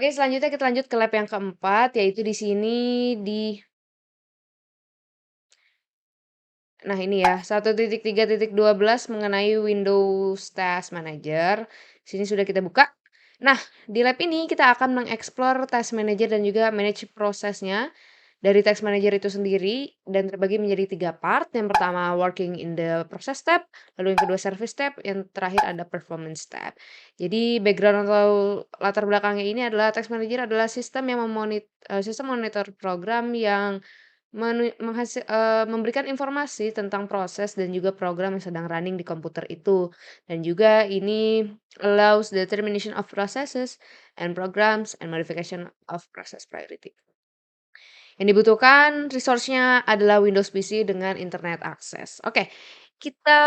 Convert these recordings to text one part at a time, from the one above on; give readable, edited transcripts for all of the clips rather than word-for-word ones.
Oke, selanjutnya kita lanjut ke lab yang keempat, yaitu di sini di nah ini ya, 1.3.12 mengenai Windows Task Manager. Sini sudah kita buka. Nah, di lab ini kita akan mengeksplor Task Manager dan juga manage prosesnya dari Task Manager itu sendiri dan terbagi menjadi 3 part. Yang pertama working in the process tab, lalu yang kedua service tab, yang terakhir ada performance tab. Jadi background atau latar belakangnya ini adalah Task Manager adalah sistem yang sistem monitor program yang memberikan informasi tentang proses dan juga program yang sedang running di komputer itu. Dan juga ini allows the termination of processes and programs and modification of process priority. Yang dibutuhkan resource-nya adalah Windows PC dengan internet access. Oke, kita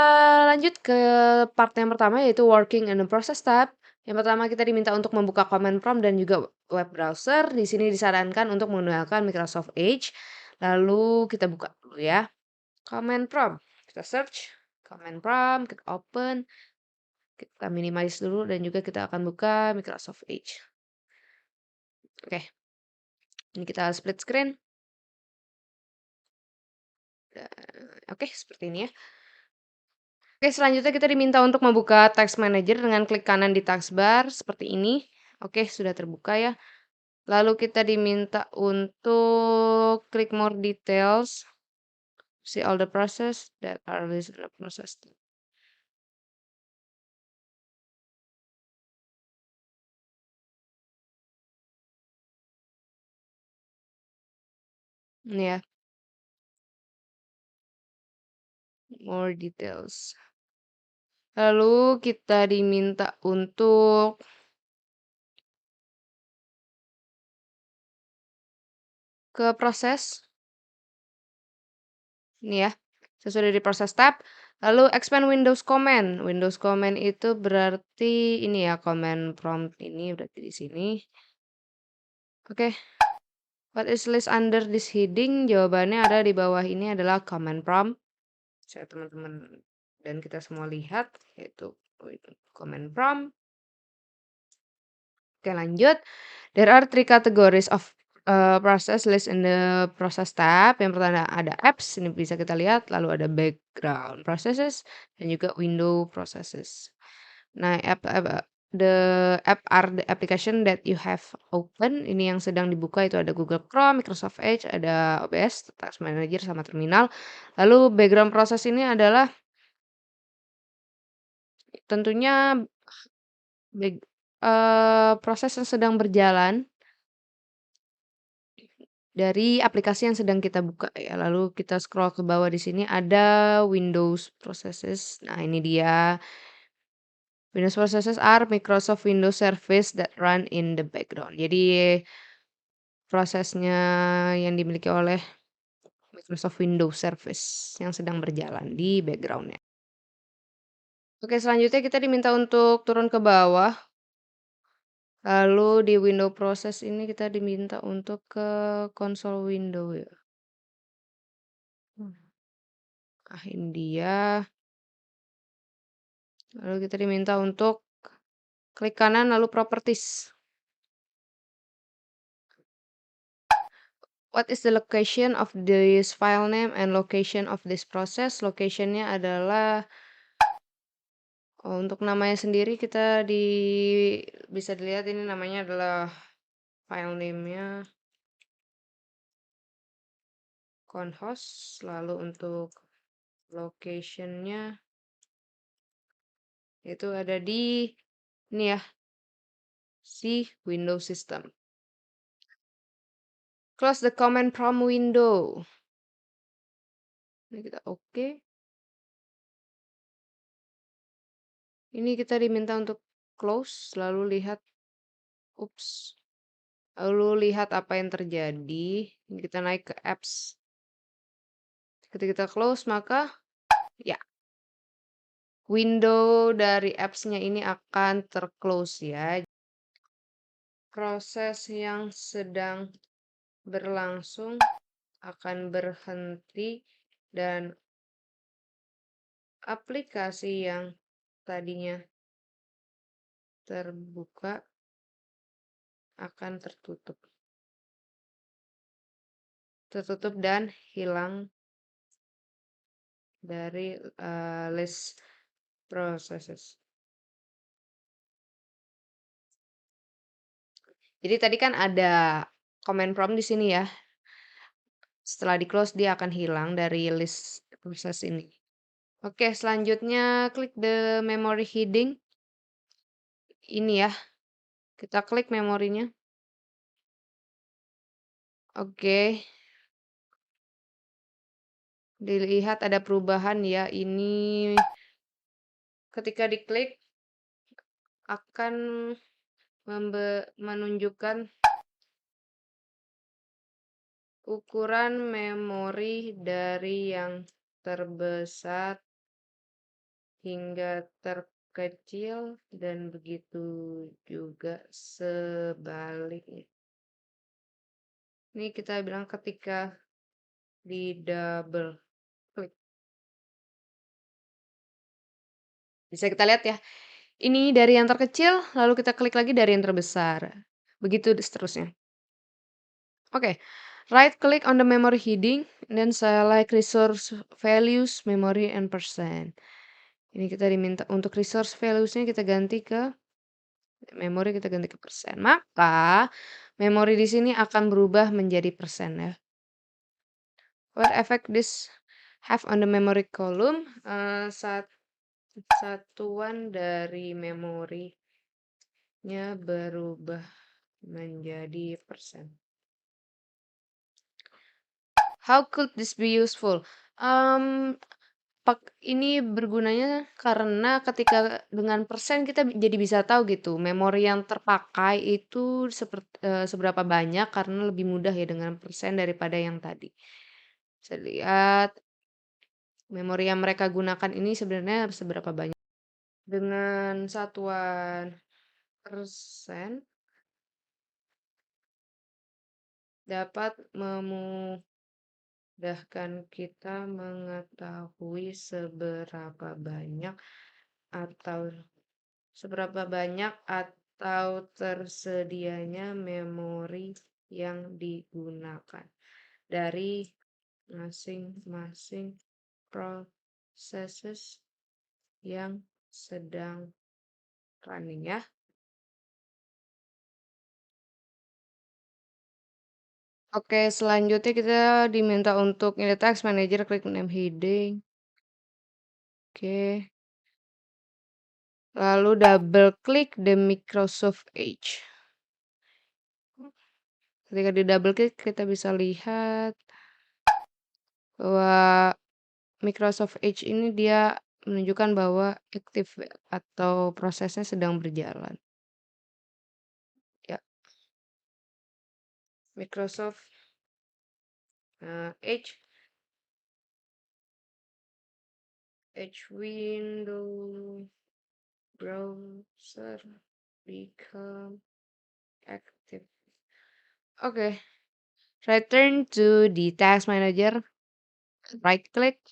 lanjut ke part yang pertama yaitu working in the process tab. Yang pertama kita diminta untuk membuka command prompt dan juga web browser. Di sini disarankan untuk menggunakan Microsoft Edge. Lalu kita buka dulu ya. Command prompt. Kita search command prompt, kita open, kita minimize dulu dan juga kita akan buka Microsoft Edge. Oke. Ini kita split screen. Oke, seperti ini ya. Oke, selanjutnya kita diminta untuk membuka Task Manager dengan klik kanan di taskbar seperti ini. Oke, sudah terbuka ya. Lalu kita diminta untuk klik more details. See all the process that are listed in the process. Ini ya, more details. Lalu kita diminta untuk ke proses. Ini ya, sesuai dari proses tab. Lalu expand Windows Command. Windows Command itu berarti ini ya, command prompt ini berarti di sini. Oke. What is list under this heading? Jawabannya ada di bawah ini adalah command prompt. Saya teman-teman dan kita semua lihat yaitu command prompt. Oke, lanjut. There are 3 categories of process list in the process tab. Yang pertama ada apps, ini bisa kita lihat, lalu ada background processes dan juga window processes. Nah, the app are the application that you have open. Ini yang sedang dibuka itu ada Google Chrome, Microsoft Edge, ada OBS, Task Manager sama terminal. Lalu background process ini adalah tentunya proses yang sedang berjalan dari aplikasi yang sedang kita buka ya. Lalu kita scroll ke bawah di sini ada Windows Processes. Nah, ini dia. Windows Processes are Microsoft Windows Service that run in the background. Jadi prosesnya yang dimiliki oleh Microsoft Windows Service yang sedang berjalan di background-nya. Oke, selanjutnya kita diminta untuk turun ke bawah. Lalu di window proses ini kita diminta untuk ke konsol window ya. Ini dia. Lalu kita diminta untuk klik kanan lalu properties. What is the location of this file name and location of this process? Location-nya adalah untuk namanya sendiri kita bisa dilihat ini namanya adalah file name-nya conhost. Lalu untuk location-nya itu ada di ini ya, si Windows System. Close the command prompt window. Ini kita oke. Ini kita diminta untuk close, lalu lihat, lalu lihat apa yang terjadi. Ini kita naik ke apps. Ketika kita close, maka ya, window dari apps-nya ini akan terclose ya. Proses yang sedang berlangsung akan berhenti dan aplikasi yang tadinya terbuka akan tertutup dan hilang dari list processes. Jadi tadi kan ada command prompt di sini ya. Setelah di-close dia akan hilang dari list proses ini. Oke, selanjutnya klik the memory heading. Ini ya, kita klik memorinya. Oke, dilihat ada perubahan ya. Ini ketika diklik akan menunjukkan ukuran memori dari yang terbesar hingga terkecil dan begitu juga sebaliknya. Ini kita bilang ketika di double klik. Bisa kita lihat ya. Ini dari yang terkecil, lalu kita klik lagi dari yang terbesar. Begitu seterusnya. Oke. Right click on the memory heading, then select resource values, memory and percent. Ini kita diminta untuk resource values-nya kita ganti ke memori, kita ganti ke persen. Maka memori di sini akan berubah menjadi persen ya. What effect this have on the memory column? Satuan dari memorinya berubah menjadi persen. How could this be useful? Ini bergunanya karena ketika dengan persen kita jadi bisa tahu gitu, memori yang terpakai itu seberapa banyak karena lebih mudah ya dengan persen daripada yang tadi. Bisa lihat memori yang mereka gunakan ini sebenarnya seberapa banyak. Dengan satuan persen dapat memudahkan kita mengetahui seberapa banyak atau tersedianya memori yang digunakan dari masing-masing processes yang sedang running ya. Oke, selanjutnya kita diminta untuk in the task manager klik name heading. Oke. Lalu double klik the Microsoft Edge. Ketika di double klik kita bisa lihat bahwa Microsoft Edge ini dia menunjukkan bahwa aktif atau prosesnya sedang berjalan. Ya, Microsoft Edge window browser become active. Oke. Return to the task manager. Right click.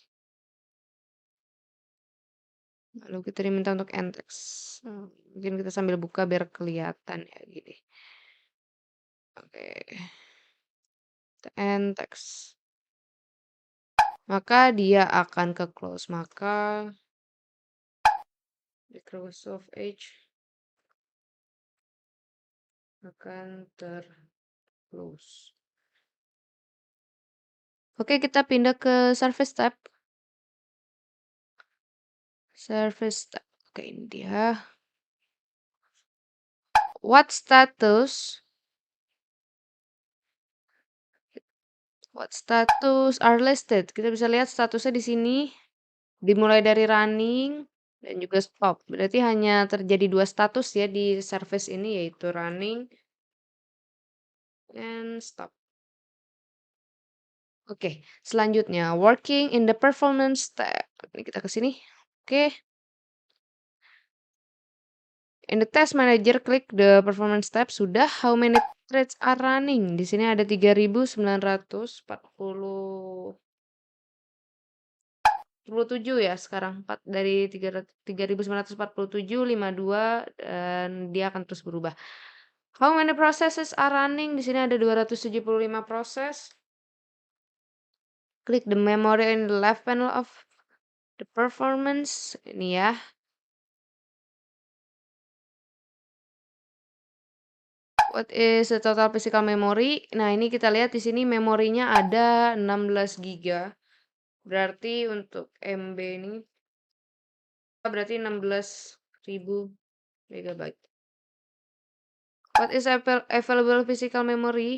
Lalu kita diminta untuk end text. Mungkin kita sambil buka biar kelihatan ya gini. Oke. End text. Maka dia akan ke close. Maka Microsoft Edge akan close. Oke, kita pindah ke Service tab. Service tab. Oke, ini dia. What status are listed? Kita bisa lihat statusnya di sini. Dimulai dari running dan juga stop. Berarti hanya terjadi 2 status ya di service ini, yaitu running and stop. Oke, selanjutnya working in the performance tab. Ini kita ke sini. Oke. In the task manager, klik the performance tab. Sudah. How many threads are running? Di sini ada 3.947 ya sekarang. Dari 3.947, 52, dan dia akan terus berubah. How many processes are running? Di sini ada 275 proses. Klik the memory in the left panel of the performance. Ini ya. What is the total physical memory? Nah, ini kita lihat di sini memorinya ada 16 giga. Berarti untuk MB ini berarti 16.000 megabyte. What is available physical memory?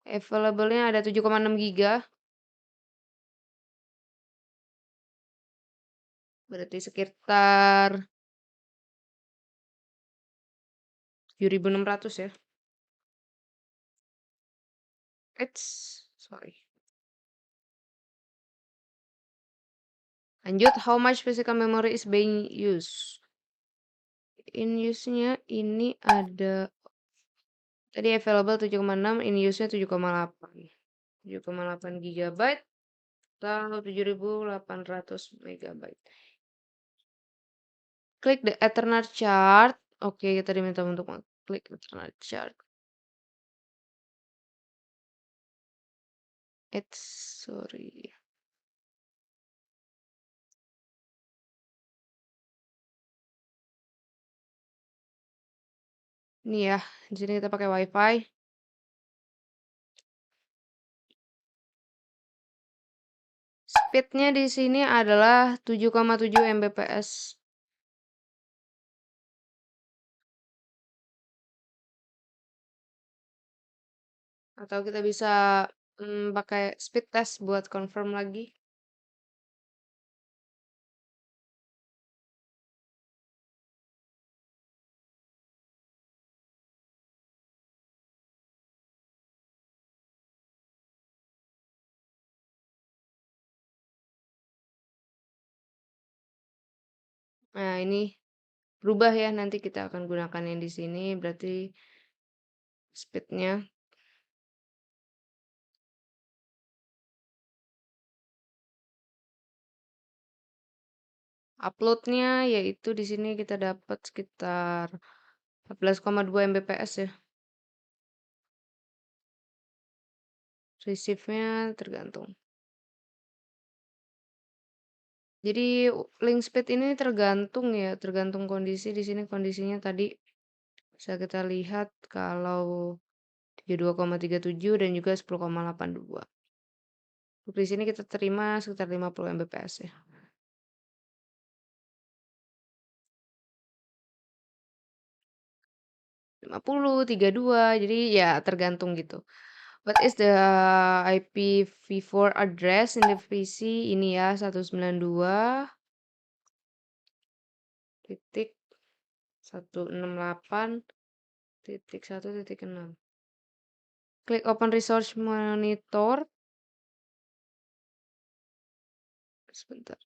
Available-nya ada 7,6 giga. Berarti sekitar 7.600 ya. Sorry. Lanjut, how much physical memory is being used? In use-nya ini ada tadi available 7,6, in use-nya 7,8. 7,8 gigabyte atau 7.800 megabyte. Klik the Ethernet chart. Oke, kita diminta untuk klik Ethernet chart. Sorry. Ini ya, di sini kita pakai WiFi. Speed-nya di sini adalah 7,7 Mbps. Atau kita bisa pakai speed test buat confirm lagi. Nah, ini berubah ya, nanti kita akan gunakan yang di sini, berarti speed-nya. Upload-nya yaitu di sini kita dapat sekitar 14,2 Mbps ya. Receive-nya tergantung. Jadi link speed ini tergantung ya, tergantung kondisi. Di sini kondisinya tadi bisa kita lihat kalau 32,37 dan juga 10,82. Untuk di sini kita terima sekitar 50 Mbps ya. 50, 32, jadi ya tergantung gitu. What is the IPv4 address in the PC? Ini ya 192 titik 168 titik 1 titik 6. Klik open resource monitor. Sebentar.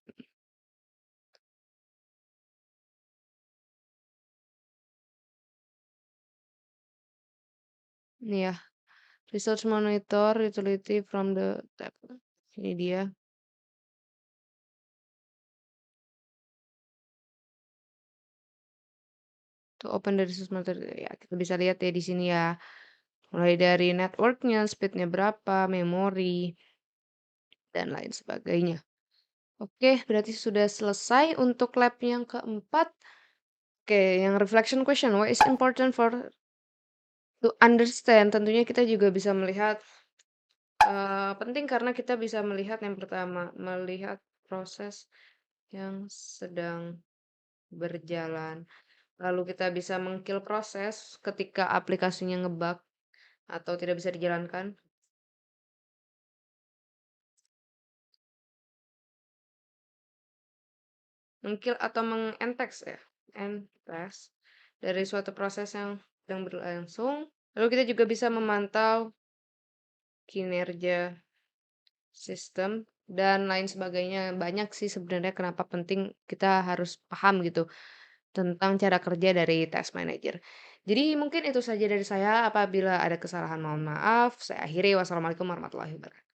Ini ya. Resource monitor utility from the tab. Ini dia. To open the resource monitor ya, kita bisa lihat ya di sini ya. Mulai dari networknya, speednya berapa, memori, dan lain sebagainya. Oke, berarti sudah selesai untuk lab yang keempat. Oke, yang reflection question, what is important for to understand? Tentunya kita juga bisa melihat penting karena kita bisa melihat yang pertama, melihat proses yang sedang berjalan. Lalu kita bisa meng-kill proses ketika aplikasinya ngebug atau tidak bisa dijalankan. Meng-kill atau meng-entext ya, entext dari suatu proses yang sedang berlangsung. Lalu kita juga bisa memantau kinerja sistem dan lain sebagainya. Banyak sih sebenarnya kenapa penting kita harus paham gitu tentang cara kerja dari task manager. Jadi mungkin itu saja dari saya. Apabila ada kesalahan mohon maaf. Saya akhiri. Wassalamualaikum warahmatullahi wabarakatuh.